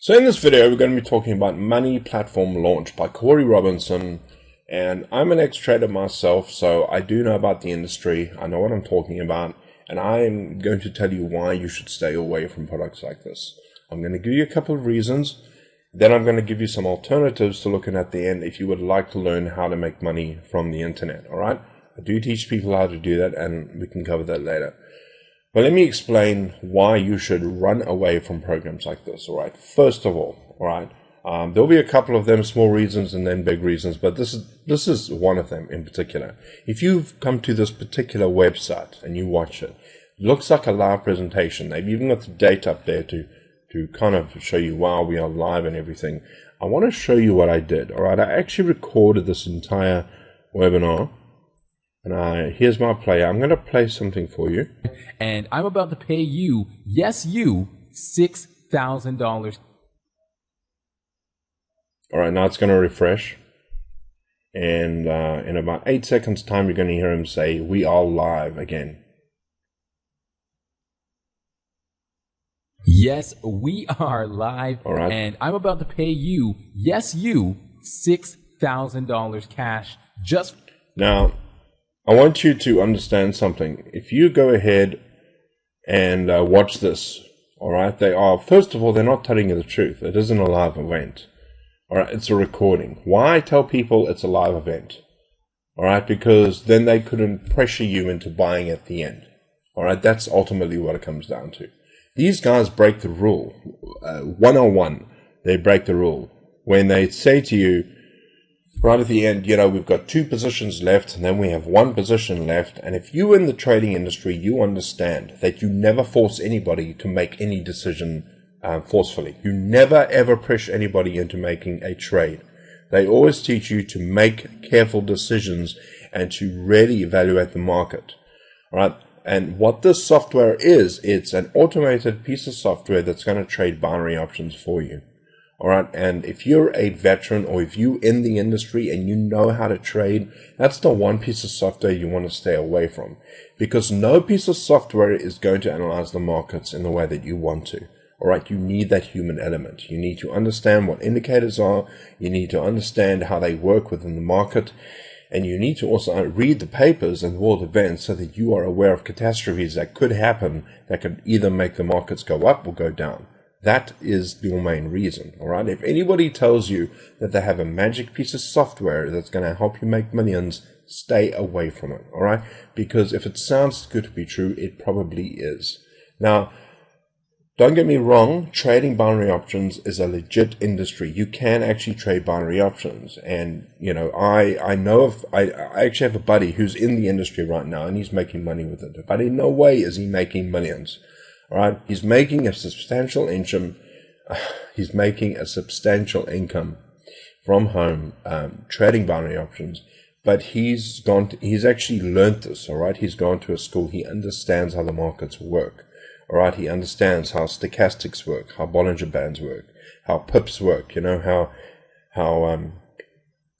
So in this video, we're going to be talking about Money Platform Launch by Corey Robinson. And I'm an ex-trader myself, so I do know about the industry. I know what I'm talking about. And I'm going to tell you why you should stay away from products like this. I'm going to give you a couple of reasons. Then I'm going to give you some alternatives to look at the end if you would like to learn how to make money from the internet. All right. I do teach people how to do that, and we can cover that later. But let me explain why you should run away from programs like this. All right. First of all, there'll be a couple of them, small reasons and then big reasons, but this is one of them in particular. If you've come to this particular website and you watch it, it looks like a live presentation. They've even got the date up there to kind of show you, wow, we are live and everything. I want to show you what I did. All right. I actually recorded this entire webinar. And here's my player. I'm going to play something for you. And I'm about to pay you, yes, you, $6,000. All right, now it's going to refresh. And in about 8 seconds time, you're going to hear him say, we are live again. Yes, we are live. All right. And I'm about to pay you, yes, you, $6,000 cash just now. I want you to understand something. If you go ahead and watch this, all right, first of all, they're not telling you the truth. It isn't a live event. All right, it's a recording. Why tell people it's a live event? All right, because then they couldn't pressure you into buying at the end. All right, that's ultimately what it comes down to. These guys break the rule. 101, they break the rule. When they say to you, right at the end, we've got 2 positions left and then we have 1 position left. And if you're in the trading industry, you understand that you never force anybody to make any decision forcefully. You never ever push anybody into making a trade. They always teach you to make careful decisions and to really evaluate the market. All right. And what this software is, it's an automated piece of software that's going to trade binary options for you. All right. And if you're a veteran or if you're in the industry and you know how to trade, that's the one piece of software you want to stay away from, because no piece of software is going to analyze the markets in the way that you want to. All right. You need that human element. You need to understand what indicators are. You need to understand how they work within the market. And you need to also read the papers and world events so that you are aware of catastrophes that could happen that could either make the markets go up or go down. That is your main reason, all right? If anybody tells you that they have a magic piece of software that's going to help you make millions, stay away from it, all right? Because if it sounds good to be true, it probably is. Now, don't get me wrong, trading binary options is a legit industry. You can actually trade binary options. And, I actually have a buddy who's in the industry right now and he's making money with it. But in no way is he making millions. All right, he's making a substantial income. He's making a substantial income from home trading binary options. But he's actually learned this. All right, he's gone to a school. He understands how the markets work. All right, he understands how stochastics work, how Bollinger Bands work, how pips work. How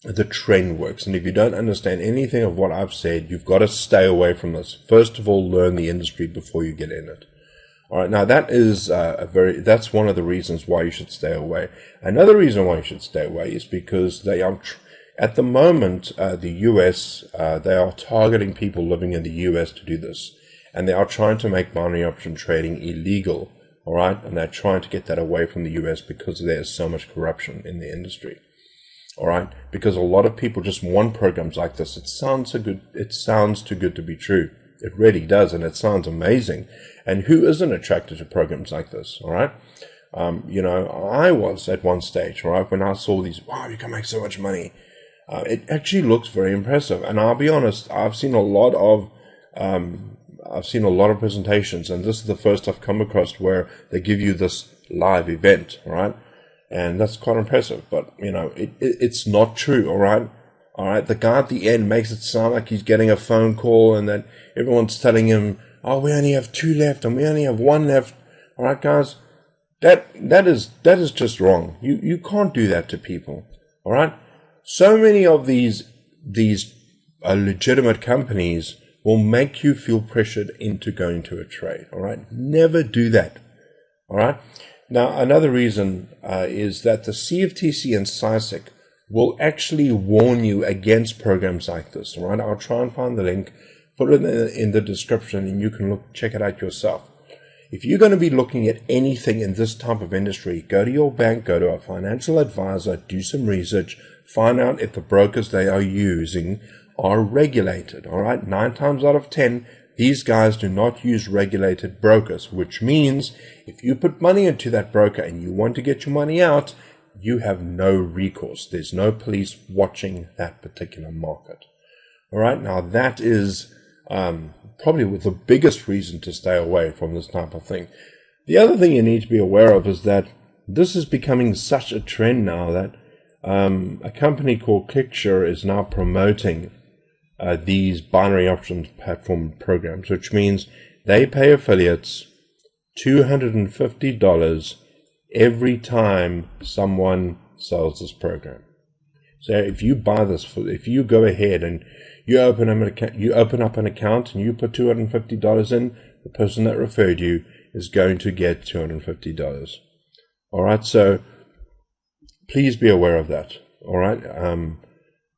the trend works. And if you don't understand anything of what I've said, you've got to stay away from this. First of all, learn the industry before you get in it. All right, now that is that's one of the reasons why you should stay away. Another reason why you should stay away is because they are, at the moment, the US, they are targeting people living in the US to do this. And they are trying to make binary option trading illegal, all right? And they're trying to get that away from the US because there's so much corruption in the industry, all right? Because a lot of people just want programs like this. It sounds too good to be true. It really does, and it sounds amazing. And who isn't attracted to programs like this, all right? I was at one stage, all right, when I saw these, wow, you can make so much money. It actually looks very impressive. And I'll be honest, I've seen a lot of presentations, and this is the first I've come across where they give you this live event, all right? And that's quite impressive, but, it's not true, all right? All right, the guy at the end makes it sound like he's getting a phone call and that everyone's telling him, oh, we only have 2 left and we only have 1 left. All right, guys, that is just wrong. You can't do that to people. All right, so many of these legitimate companies will make you feel pressured into going to a trade. All right, never do that. All right. Now, another reason is that the CFTC and SISEC will actually warn you against programs like this. All right, I'll try and find the link, put it in the description, and you can check it out yourself. If you're going to be looking at anything in this type of industry, go to your bank, go to a financial advisor, do some research, find out if the brokers they are using are regulated. All right, 9 times out of 10, these guys do not use regulated brokers, which means if you put money into that broker and you want to get your money out, you have no recourse. There's no police watching that particular market. All right, now that is probably the biggest reason to stay away from this type of thing. The other thing you need to be aware of is that this is becoming such a trend now that a company called ClickSure is now promoting these binary options platform programs, which means they pay affiliates $250 every time someone sells this program. So if you buy this, if you go ahead and you open up an account and you put $250 in, the person that referred you is going to get $250. All right, so please be aware of that. All right.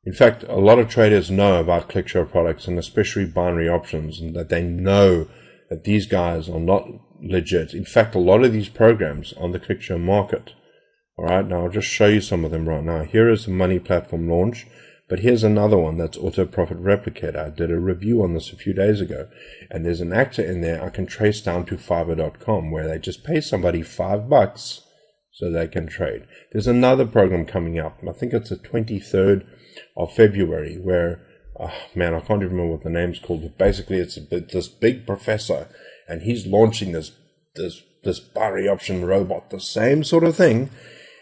In fact, a lot of traders know about ClickSure products, and especially binary options, and that they know that these guys are not legit. In fact, a lot of these programs on the ClickSure market. All right, now I'll just show you some of them right now. Here is the money platform launch, but here's another one that's Auto Profit Replicator. I did a review on this a few days ago, and there's an actor in there I can trace down to Fiverr.com where they just pay somebody $5 so they can trade. There's another program coming up. I think it's the 23rd of February where, oh man, I can't even remember what the name's called, but basically it's this big professor, and he's launching this binary option robot, the same sort of thing.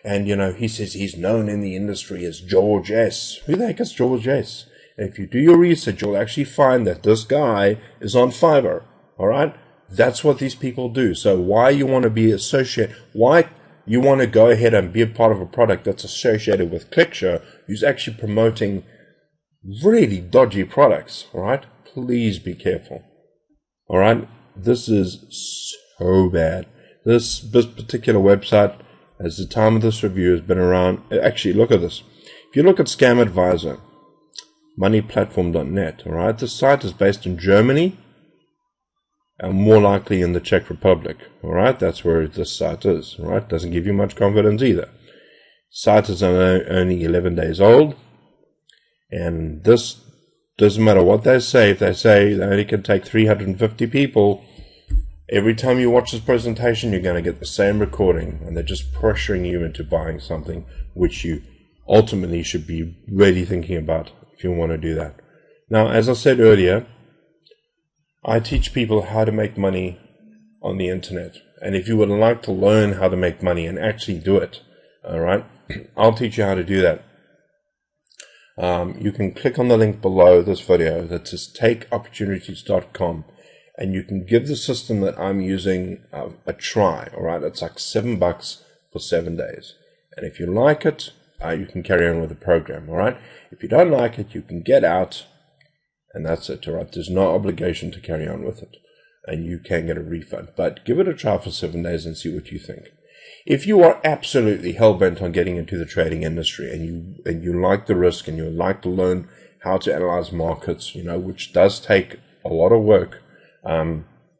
And, you know, he says he's known in the industry as George S. Who the heck is George S? And if you do your research, you'll actually find that this guy is on Fiverr. All right? That's what these people do. So why you want to be associated, why you want to go ahead and be a part of a product that's associated with ClickSure, who's actually promoting really dodgy products. All right? Please be careful. All right? This is so bad. This particular website, as the time of this review, has been around. Actually, look at this. If you look at Scam Advisor, moneyplatform.net, all right, the site is based in Germany and more likely in the Czech Republic. All right, that's where this site is. All right, doesn't give you much confidence either. Site is only 11 days old, and this doesn't matter what they say. If they say they only can take 350 people, every time you watch this presentation, you're going to get the same recording, and they're just pressuring you into buying something which you ultimately should be really thinking about if you want to do that. Now, as I said earlier, I teach people how to make money on the internet. And if you would like to learn how to make money and actually do it, all right, I'll teach you how to do that. You can click on the link below this video that says takeopportunities.com. And you can give the system that I'm using a try, all right? It's like $7 for 7 days. And if you like it, you can carry on with the program, all right? If you don't like it, you can get out, and that's it, all right? There's no obligation to carry on with it, and you can get a refund. But give it a try for 7 days and see what you think. If you are absolutely hell-bent on getting into the trading industry, and you like the risk, and you like to learn how to analyze markets, you know, which does take a lot of work,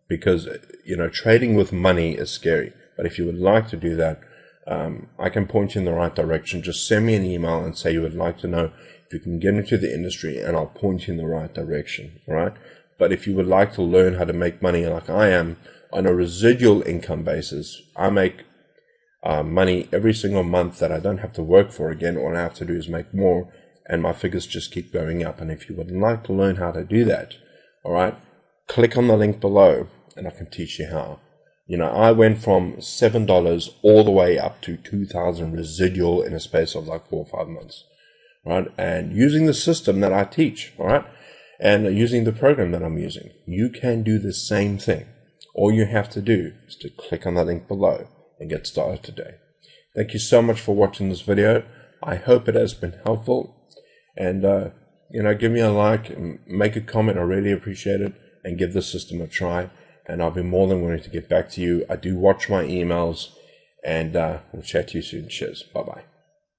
because, you know, trading with money is scary. But if you would like to do that, I can point you in the right direction. Just send me an email and say you would like to know if you can get into the industry, and I'll point you in the right direction. All right. But if you would like to learn how to make money like I am on a residual income basis, I make money every single month that I don't have to work for again. All I have to do is make more, and my figures just keep going up. And if you would like to learn how to do that, all right, click on the link below and I can teach you how. You know, I went from $7 all the way up to 2,000 residual in a space of like 4 or 5 months, right? And using the system that I teach, all right, and using the program that I'm using, you can do the same thing. All you have to do is to click on the link below and get started today. Thank you so much for watching this video. I hope it has been helpful, and you know, give me a like and make a comment. I really appreciate it. And give the system a try, and I'll be more than willing to get back to you. I do watch my emails, And we'll chat to you soon. Cheers. Bye-bye.